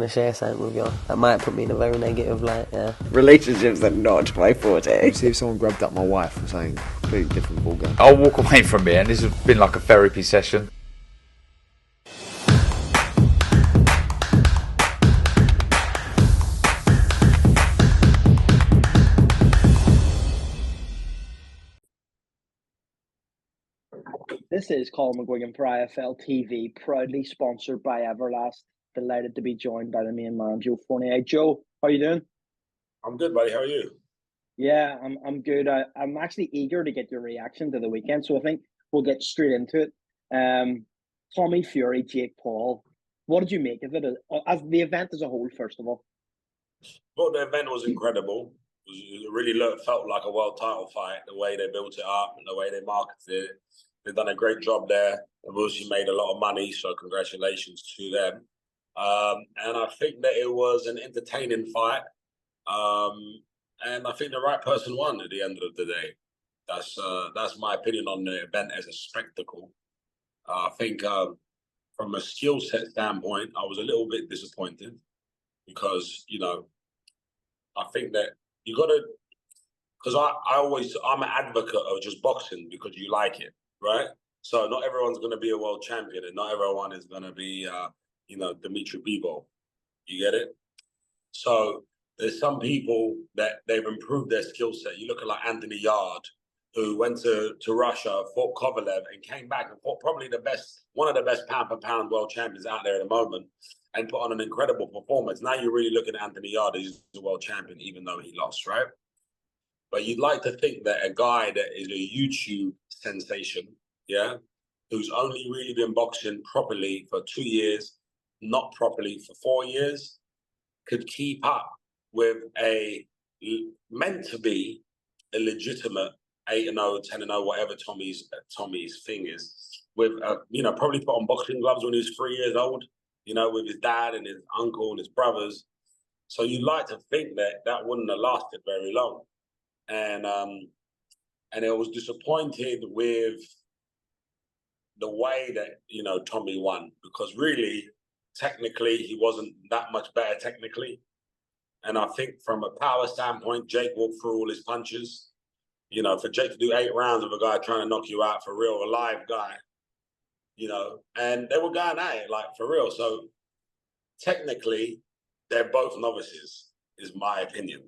to share something with you. That might put me in a very negative light, yeah. Relationships are not my forte. See if someone grabbed up my wife or something, completely different ballgame. I'll walk away from it, and this has been like a therapy session. This is Colm McGuigan for IFL TV, proudly sponsored by Everlast. Delighted to be joined by the main man, Joe Fournier. Joe, how you doing? I'm good, buddy. How are you? Yeah, I'm good. I'm actually eager to get your reaction to the weekend, so I think we'll get straight into it. Tommy Fury, Jake Paul. What did you make of it as the event as a whole? First of all, Well, the event was incredible. It really felt like a world title fight. The way they built it up and the way they marketed it, they've done a great job there. They've obviously made a lot of money, so congratulations to them. And I think that it was an entertaining fight. And I think the right person won at the end of the day. That's my opinion on the event as a spectacle. I think from a skill set standpoint, I was a little bit disappointed because, I think that you got to, because I'm an advocate of just boxing because you like it, right? So not everyone's going to be a world champion and not everyone is going to be, Dimitri Bivol. You get it? So there's some people that they've improved their skill set. You look at like Anthony Yard, who went to Russia, fought Kovalev, and came back and fought probably one of the best pound for pound world champions out there at the moment, and put on an incredible performance. Now you're really looking at Anthony Yard, who's the world champion, even though he lost, right? But you'd like to think that a guy that is a YouTube sensation, yeah, who's only really been boxing properly for 2 years, not properly for 4 years, could keep up with meant to be a legitimate 8-0, 10-0, whatever Tommy's thing is, with probably put on boxing gloves when he was 3 years old, with his dad and his uncle and his brothers. So you'd like to think that wouldn't have lasted very long, and I was disappointed with the way that Tommy won, because really technically he wasn't that much better technically. And I think from a power standpoint, Jake walked through all his punches. For Jake to do 8 rounds of a guy trying to knock you out for real, a live guy, and they were going at it, like, for real. So technically, they're both novices, is my opinion.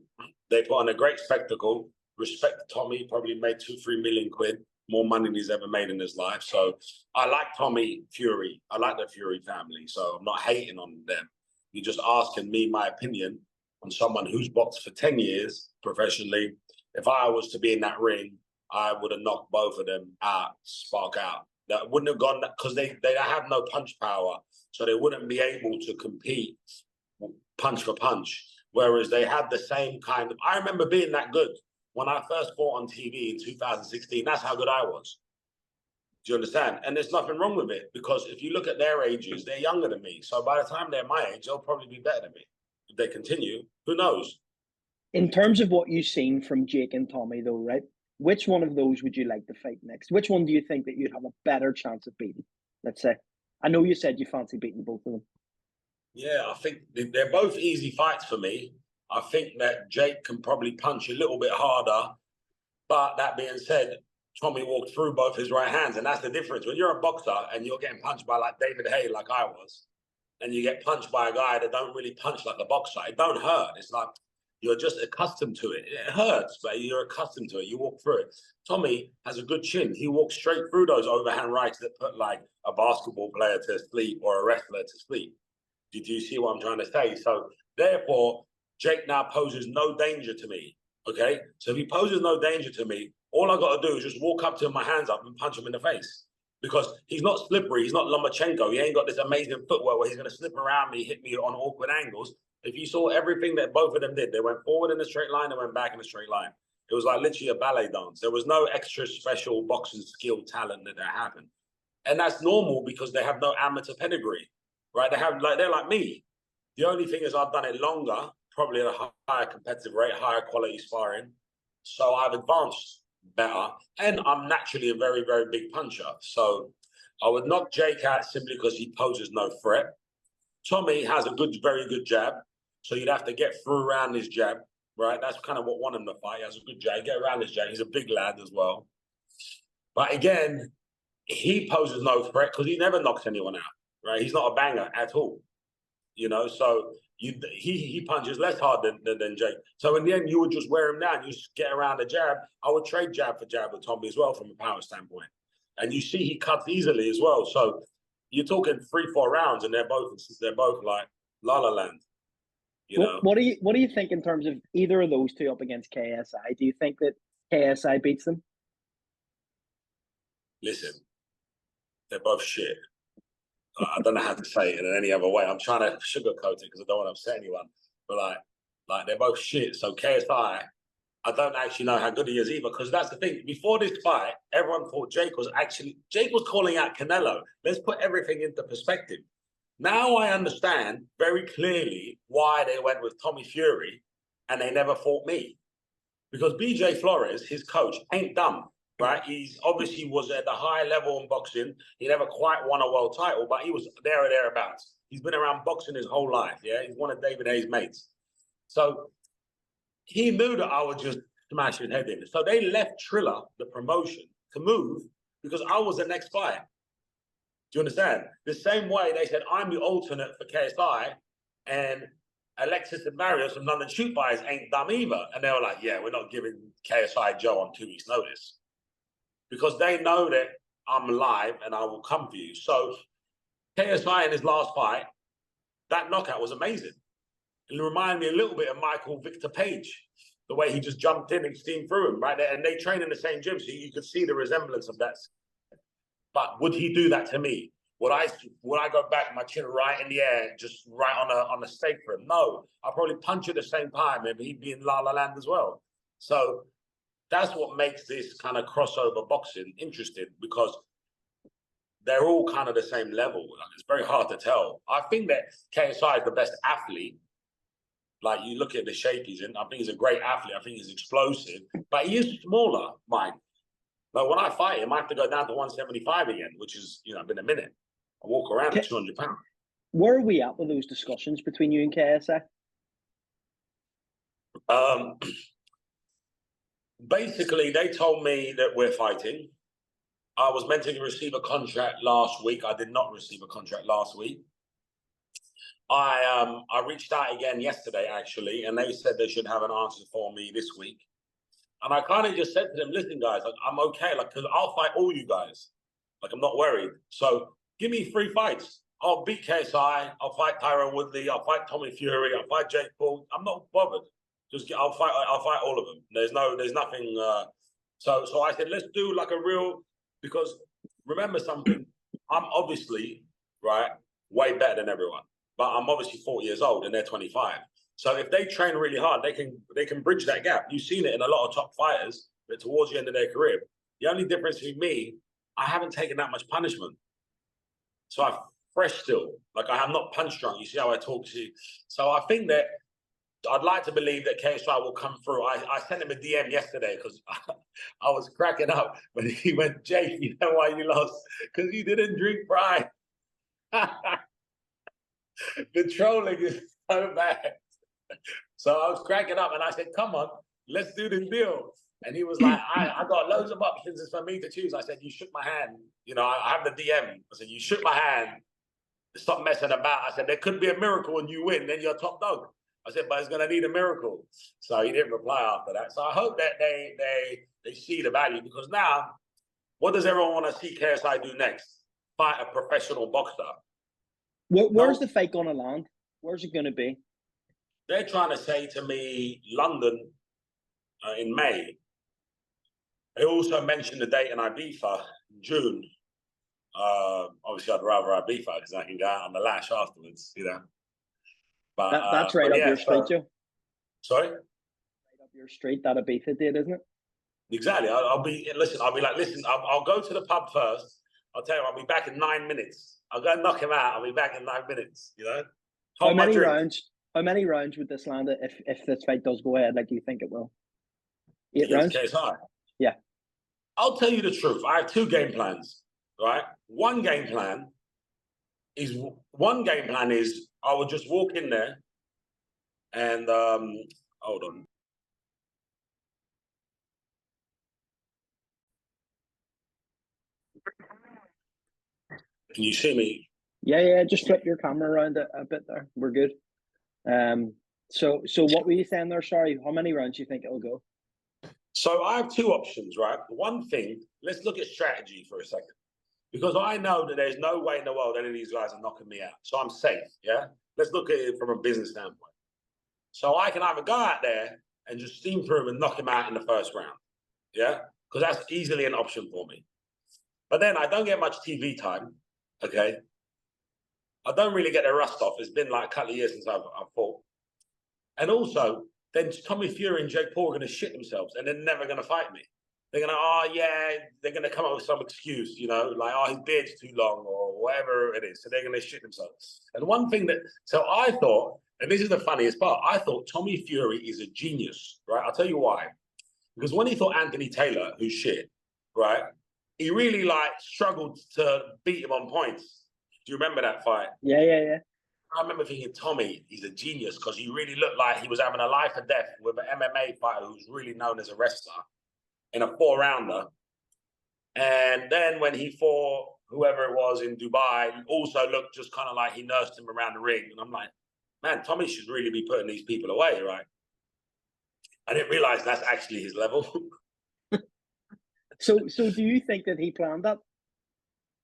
They put on a great spectacle. Respect to Tommy, probably made 2-3 million quid, more money than he's ever made in his life. So I like Tommy Fury. I like the Fury family. So I'm not hating on them. You're just asking me my opinion on someone who's boxed for 10 years professionally. If I was to be in that ring, I would have knocked both of them out, spark out. That wouldn't have gone, because they have no punch power, so they wouldn't be able to compete punch for punch. Whereas they had the same kind of, I remember being that good when I first fought on TV in 2016. That's how good I was. Do you understand? And there's nothing wrong with it, because if you look at their ages, they're younger than me. So by the time they're my age, they'll probably be better than me. If they continue, who knows? in terms of what you've seen from Jake and Tommy, though, right? Which one of those would you like to fight next? Which one do you think that you'd have a better chance of beating? Let's say. I know you said you fancy beating both of them. Yeah, I think they're both easy fights for me. I think that Jake can probably punch a little bit harder. But that being said, Tommy walked through both his right hands. And that's the difference. When you're a boxer and you're getting punched by like David Haye, like I was, and you get punched by a guy that don't really punch like a boxer, it don't hurt. It's like you're just accustomed to it. It hurts, but you're accustomed to it. You walk through it. Tommy has a good chin. He walks straight through those overhand rights that put like a basketball player to sleep or a wrestler to sleep. Did you see what I'm trying to say? So therefore, Jake now poses no danger to me. Okay? So if he poses no danger to me, all I got to do is just walk up to him, my hands up, and punch him in the face. Because he's not slippery. He's not Lomachenko. He ain't got this amazing footwork where he's going to slip around me, hit me on awkward angles. If you saw everything that both of them did, they went forward in a straight line, they went back in a straight line. It was like literally a ballet dance. There was no extra special boxing skill talent that happened. And that's normal because they have no amateur pedigree, right? They're like me. The only thing is I've done it longer, probably at a higher competitive rate, higher quality sparring. So I've advanced better. And I'm naturally a very, very big puncher. So I would knock Jake out simply because he poses no threat. Tommy has a very good jab. So you'd have to get through around his jab, right? That's kind of what won him the fight. He has a good jab. Get around his jab. He's a big lad as well. But again, he poses no threat because he never knocks anyone out, right? He's not a banger at all, So he punches less hard than Jake. So in the end, you would just wear him down. You just get around the jab. I would trade jab for jab with Tommy as well from a power standpoint. And you see he cuts easily as well. So you're talking 3-4 rounds, and they're both like La La Land. What do you think in terms of either of those two up against KSI? Do you think that KSI beats them? Listen, they're both shit. I don't know how to say it in any other way. I'm trying to sugarcoat it because I don't want to upset anyone. But like they're both shit. So KSI, I don't actually know how good he is either, because that's the thing. Before this fight, everyone thought Jake was calling out Canelo. Let's put everything into perspective. Now I understand very clearly why they went with Tommy Fury and they never fought me. Because BJ Flores, his coach, ain't dumb, right? He's obviously was at the high level in boxing. He never quite won a world title, but he was there or thereabouts. He's been around boxing his whole life, yeah? He's one of David Hayes' mates. So he knew that I would just smash his head in. So they left Triller, the promotion, to move because I was the next fight. Do you understand? The same way they said, I'm the alternate for KSI, and Alexis and Marius from London Shoot Fighters ain't dumb either. And they were like, yeah, we're not giving KSI Joe on 2 weeks' notice. Because they know that I'm live and I will come for you. So KSI in his last fight, that knockout was amazing. It reminded me a little bit of Michael Victor Page, the way he just jumped in and steamed through him, right? And they train in the same gym, so you could see the resemblance of that. But would he do that to me? Would I go back, my chin right in the air, just right on a stake for him? No, I'll probably punch at the same time, and he'd be in La La Land as well. So that's what makes this kind of crossover boxing interesting, because they're all kind of the same level. Like, it's very hard to tell. I think that KSI is the best athlete. Like, you look at the shape he's in, I think he's a great athlete. I think he's explosive, but he is smaller, Mike. But when I fight him, I have to go down to 175 again, which is, been a minute. I walk around at 200 pounds. Where are we at with those discussions between you and KSI? Basically, they told me that we're fighting. I was meant to receive a contract last week. I did not receive a contract last week. I reached out again yesterday, actually, and they said they should have an answer for me this week. And I kind of just said to them, listen, guys, I'm okay, because I'll fight all you guys. I'm not worried. So give me 3 fights. I'll beat KSI. I'll fight Tyron Woodley. I'll fight Tommy Fury. I'll fight Jake Paul. I'm not bothered. I'll fight all of them. There's nothing. So I said, let's do a real, because remember something, I'm obviously, right, way better than everyone. But I'm obviously 40 years old and they're 25. So if they train really hard, they can bridge that gap. You've seen it in a lot of top fighters, but towards the end of their career. The only difference with me, I haven't taken that much punishment. So I'm fresh still. I have not punch drunk. You see how I talk to you. So I think that I'd like to believe that KSI will come through. I sent him a DM yesterday because I was cracking up when he went, Jake, you know why you lost? Because you didn't drink Pride. The trolling is so bad. So I was cracking up and I said, come on, let's do this deal. And he was like, I got loads of options. It's for me to choose. I said, you shook my hand. I have the DM. I said, you shook my hand. Stop messing about. I said, there could be a miracle and you win. Then you're top dog. I said, but it's going to need a miracle. So he didn't reply after that. So I hope that they see the value, because now, what does everyone want to see KSI do next? Fight a professional boxer. Where's the fight going to land? Where's it going to be? They're trying to say to me, London in May. They also mentioned the date in Ibiza in June. Obviously, I'd rather Ibiza because I can go out on the lash afterwards, But that's right up your street, Joe. Sorry? Right up your street, that Ibiza date, isn't it? Exactly. I'll be like, listen, I'll go to the pub first. I'll tell you, I'll be back in 9 minutes. I'll go knock him out. I'll be back in 9 minutes, How many rounds would this land if this fight does go ahead like you think it will? 8 rounds? KSI. Yeah. I'll tell you the truth. I have 2 game plans, right? One game plan is I would just walk in there and hold on. Can you see me? Yeah. Just flip your camera around a bit there. We're good. So what were you saying there? Sorry, how many rounds do you think it'll go? So I have two options, right? One thing, let's look at strategy for a second. Because I know that there's no way in the world any of these guys are knocking me out. So I'm safe, yeah? Let's look at it from a business standpoint. So I can either go out there and just steam through him and knock him out in the first round, yeah? Because that's easily an option for me. But then I don't get much TV time, okay? I don't really get the rust off. It's been like a couple of years since I've fought. And also, then Tommy Fury and Jake Paul are going to shit themselves and they're never going to fight me. They're going to, they're going to come up with some excuse, like, his beard's too long or whatever it is. So they're going to shit themselves. And one thing so I thought, and this is the funniest part, I thought Tommy Fury is a genius, right? I'll tell you why. Because when he thought Anthony Taylor, who's shit, right, he really, struggled to beat him on points. Do you remember that fight? Yeah. I remember thinking, Tommy, he's a genius because he really looked like he was having a life or death with an MMA fighter who's really known as a wrestler in a 4-rounder. And then when he fought whoever it was in Dubai, he also looked just kind of like he nursed him around the ring. And I'm like, man, Tommy should really be putting these people away, right? I didn't realize that's actually his level. So do you think that he planned that?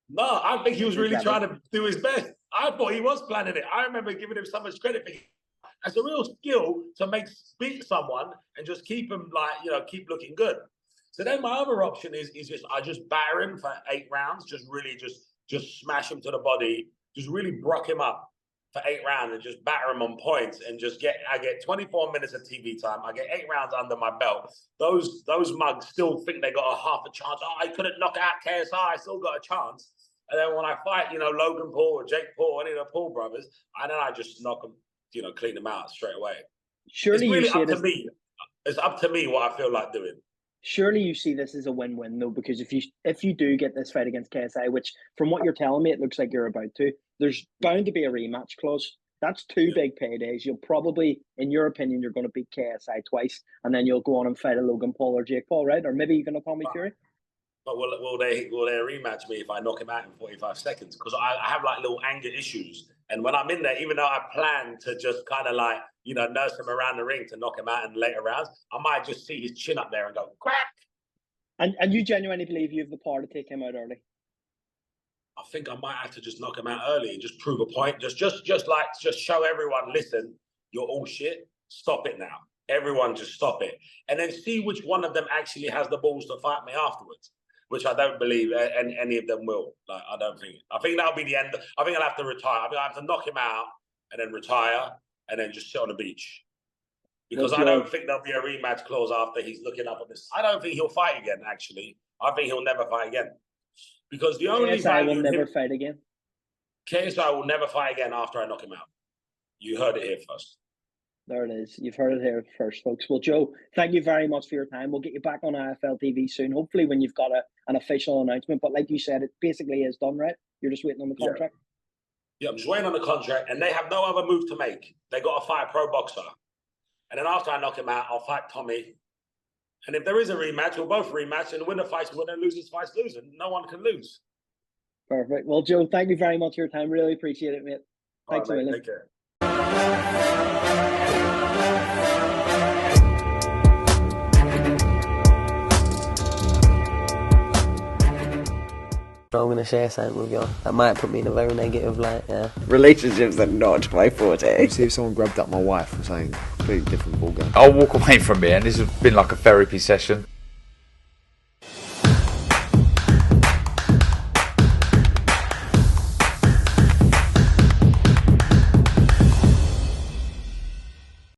No, I think he was really trying to do his best. I thought he was planning it. I remember giving him so much credit for it. It's a real skill to beat someone and just keep him keep looking good. So then my other option is I just batter him for 8 rounds, just really just smash him to the body, just really brock him up for 8 rounds and just batter him on points and I get 24 minutes of TV time. I get 8 rounds under my belt. Those mugs still think they got a half a chance. Oh, I couldn't knock out KSI. I still got a chance. And then when I fight, Logan Paul or Jake Paul, any of the Paul brothers, and then I just knock them, clean them out straight away. Surely it's really up to me. It's up to me what I feel like doing. Surely you see this as a win-win though, because if you do get this fight against KSI, which from what you're telling me, it looks like you're about to, there's bound to be a rematch clause. That's 2 big paydays. You'll probably, in your opinion, you're going to beat KSI twice, and then you'll go on and fight a Logan Paul or Jake Paul, right? Or maybe even a Tommy Fury. But will they rematch me if I knock him out in 45 seconds? Because I have little anger issues. And when I'm in there, even though I plan to just kind of nurse him around the ring to knock him out in later rounds, I might just see his chin up there and go, crack! And you genuinely believe you have the power to take him out early? I think I might have to just knock him out early and just prove a point. Just show everyone, listen, you're all shit. Stop it now. Everyone just stop it. And then see which one of them actually has the balls to fight me afterwards. Which I don't believe any of them will. I don't think. I think that'll be the end. I think I'll have to retire. I think I'll have to knock him out and then retire and then just sit on the beach. Because I don't think there'll be a rematch clause after he's looking up at this. I don't think he'll fight again, actually. I think he'll never fight again. Because the only KSI will never fight again. KSI will never fight again after I knock him out. You heard it here first. There it is. You've heard it here first, folks. Well, Joe, thank you very much for your time. We'll get you back on IFL TV soon, hopefully when you've got an official announcement. But like you said, it basically is done, right? You're just waiting on the contract? Yeah, I'm just waiting on the contract, and they have no other move to make. They got to fight a pro boxer. And then after I knock him out, I'll fight Tommy. And if there is a rematch, we'll both rematch, and the winner fights winner, losers fights loser. No one can lose. Perfect. Well, Joe, thank you very much for your time. Really appreciate it, mate. Thanks a million. Take care. I'm going to share something with you. That might put me in a very negative light, yeah. Relationships are not my forte. See if someone grabbed up my wife and saying completely different ballgame. I'll walk away from it, and this has been like a therapy session.